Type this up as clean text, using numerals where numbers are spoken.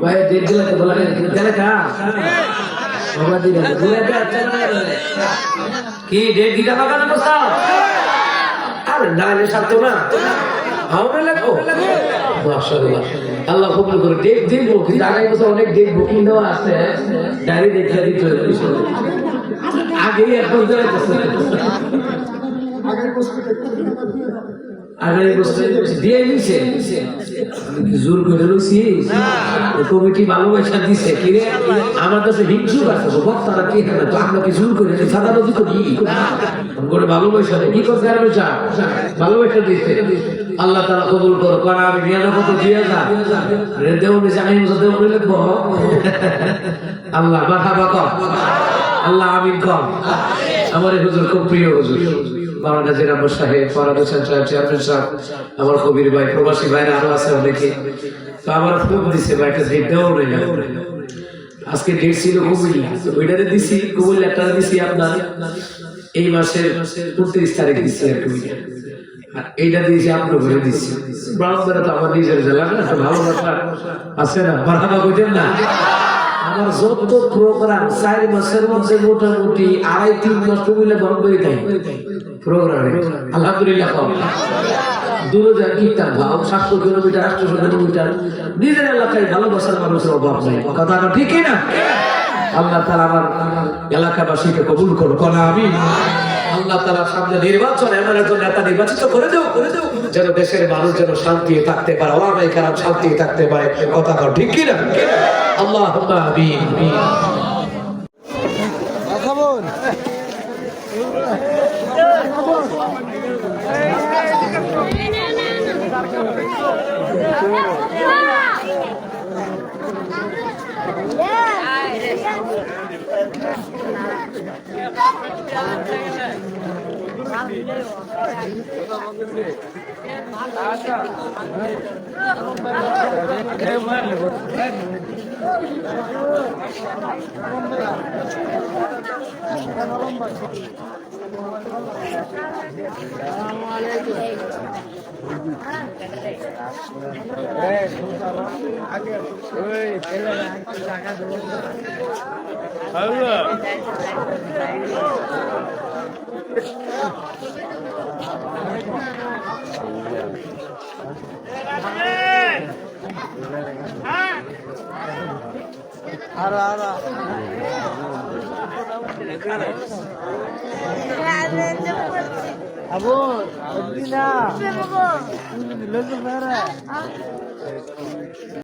ভাই ডেট দিলে তো বলা গেলে কা বাবা দিলে কি ডেট দিতে পারবে না কোথাও আরে নাইলে সারতো না আমরা লাগবো মাশাআল্লাহ আল্লাহ কবুল করে ডেট দিব কিন্তু আগামী বছর অনেক ডেট বুকিং দেওয়া আছে ডায়েরি দেখে দিতে হবে আগে এখন যাইতেছে আগামী বছর দিয়ে দিছে জোর করে রইছি কমিটি ভালোবাসা দিছে কি রে আমার কাছে হিংসু আছে বক্তারা কি করে তো আমরা কি জোর করে সাদা নদী তো কি করে ভালোবাসা কি করতে আর ভালোবাসা দিছে আল্লাহ তাআলা কবুল করো কারণ আমি নিয়ানো কত দিয়ে যা রে দেও নি জানি মুজা দেও নি লিখবো আল্লাহ মারহাবা কর আল্লাহ আমিন কর আমার হুজুর খুব প্রিয় হুজুর মাওলানা জিরাব সাহেব ফরাদ হোসেন সাহেব চেয়ারম্যান সাহেব আমার কবির ভাই প্রবাসী ভাইরা আরো আছে অনেকে তো আমার ফোন দিছে ভাই একটা ডেট দেও না আজকে ডেট ছিল কুমিল্লা ওইটাতে দিছি কুমিল্লা একটা দিছি আপনার এই মাসের 29 তারিখ দিছি আর কুমিল্লা আর এইটা দিয়েছি আপনার ঘরে দিচ্ছি ব্রাহ্মণরা তো আমার নিজের জেলা না একটা ভালো কথা আছে না মারহাবা কইতেন না আমার যত প্রোগ্রাম 4 মাসের মধ্যে মোটামুটি 2.5-3 মাস কুমিল্লা বন্ধ হয়ে যায় প্রোগ্রামে আলহামদুলিল্লাহ দূরে কীর্তন ভাব 700 কিলোমিটার 800 কিলোমিটার নিজের এলাকায় ভালোবাসার মানুষের অভাব নেই কথা ঠিক না আল্লাহ তাআলা আমার এলাকাবাসীকে কবুল করুন কোন আমিন আল্লাহ তাআলা সামনে নির্বাচন এমন একজন নেতা নির্বাচিত করে দাও যেন দেশের মানুষ যেন শান্তি থাকতে পারে ওলামায়ে কেরাম শান্তি থাকতে পারে কথা ঠিক কি না আল্লাহুম্মা আমিন খাবুন আবু